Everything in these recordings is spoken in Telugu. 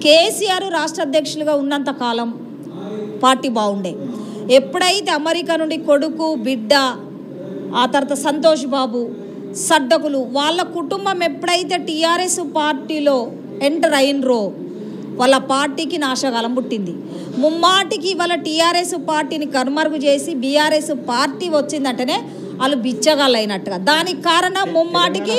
కేసీఆర్ రాష్ట్ర అధ్యక్షులుగా ఉన్నంత కాలం పార్టీ బాగుండే. ఎప్పుడైతే అమెరికా నుండి కొడుకు బిడ్డ ఆ తర్వాత సంతోష్ బాబు సడ్డకులు వాళ్ళ కుటుంబం ఎప్పుడైతే టీఆర్ఎస్ పార్టీలో ఎంటర్ అయినరో వాళ్ళ పార్టీకి నాశకాలం పుట్టింది. ముమ్మాటికి ఇవాళ టీఆర్ఎస్ పార్టీని కనుమరుగు చేసి బీఆర్ఎస్ పార్టీ వచ్చిందంటేనే వాళ్ళు బిచ్చగాళ్ళు అయినట్టుగా. దానికి కారణం ముమ్మాటికి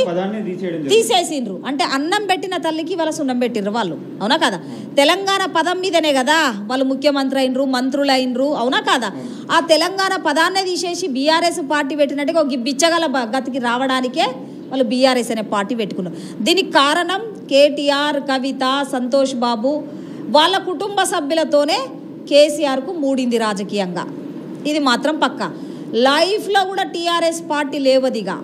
తీసేసిండ్రు. అంటే అన్నం పెట్టిన తల్లికి వాళ్ళ సున్నం పెట్టిర్రు వాళ్ళు, అవునా కదా? తెలంగాణ పదం మీదనే కదా వాళ్ళు ముఖ్యమంత్రి అయినరు, మంత్రులు అయినరు, అవునా కదా? ఆ తెలంగాణ పదాన్నే తీసేసి బీఆర్ఎస్ పార్టీ పెట్టినట్టుగా ఒక బిచ్చగాళ్ళ గతికి రావడానికే వాళ్ళు బీఆర్ఎస్ అనే పార్టీ పెట్టుకున్నారు. దీనికి కారణం కేటీఆర్, కవిత, సంతోష్ బాబు వాళ్ళ కుటుంబ సభ్యులతోనే కేసీఆర్కు మూడింది రాజకీయంగా. ఇది మాత్రం పక్కా. లైఫ్లో కూడా టీఆర్ఎస్ పార్టీ లేవదిగా,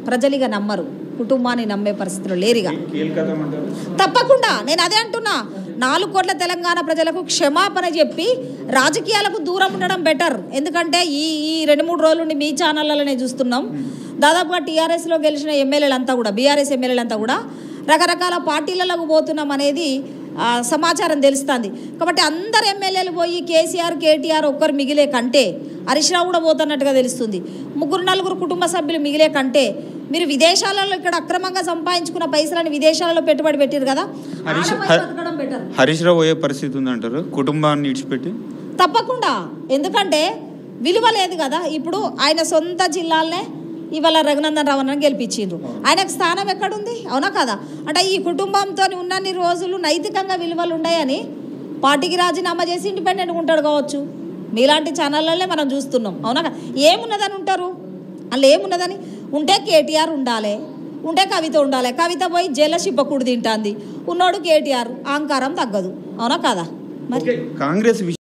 ప్రజలిగా నమ్మరు, కుటుంబాన్ని నమ్మే పరిస్థితులు లేరుగా. తప్పకుండా నేను అదే అంటున్నా, 4 కోట్ల తెలంగాణ ప్రజలకు క్షమాపణ చెప్పి రాజకీయాలకు దూరం ఉండడం బెటర్. ఎందుకంటే ఈ 2-3 రోజుల నుండి మీ ఛానళ్ళలోనే చూస్తున్నాం, దాదాపుగా టీఆర్ఎస్లో గెలిచిన ఎమ్మెల్యేలంతా కూడా, బీఆర్ఎస్ ఎమ్మెల్యేలంతా కూడా రకరకాల పార్టీలకు పోతున్నాం అనేది సమాచారం తెలుస్తుంది. కాబట్టి అందరు ఎమ్మెల్యేలు పోయి కేసీఆర్, కేటీఆర్ ఒక్కరు మిగిలే కంటే, హరీష్ రావు కూడా పోతున్నట్టుగా తెలుస్తుంది, 3-4 కుటుంబ సభ్యులు మిగిలే కంటే మీరు విదేశాలలో ఇక్కడ అక్రమంగా సంపాదించుకున్న పైసలను విదేశాలలో పెట్టుబడి పెట్టారు కదా, హరీష్ రావు పోయే పరిస్థితి ఉందంటారు కుటుంబాన్ని విడిచిపెట్టి? తప్పకుండా. ఎందుకంటే విలువ లేదు కదా. ఇప్పుడు ఆయన సొంత జిల్లాలనే ఇవాళ రఘునందన్ రావు అని గెలిపించిండ్రు, ఆయనకు స్థానం ఎక్కడుంది, అవునా కదా? అంటే ఈ కుటుంబంతో ఉన్నన్ని రోజులు నైతికంగా విలువలు ఉన్నాయని పార్టీకి రాజీనామా చేసి ఇండిపెండెంట్గా ఉంటాడు కావచ్చు. మీలాంటి ఛానళ్ళనే మనం చూస్తున్నాం, అవునా కదా? ఏమున్నదని ఉంటారు అందులో, ఏమున్నదని ఉంటే కేటీఆర్ ఉండాలి, ఉంటే కవిత ఉండాలి. కవిత పోయి జైల్లో శిబ్బకుడు తింటుంది, ఉన్నోడు కేటీఆర్, అహంకారం తగ్గదు, అవునా కదా? మరి కాంగ్రెస్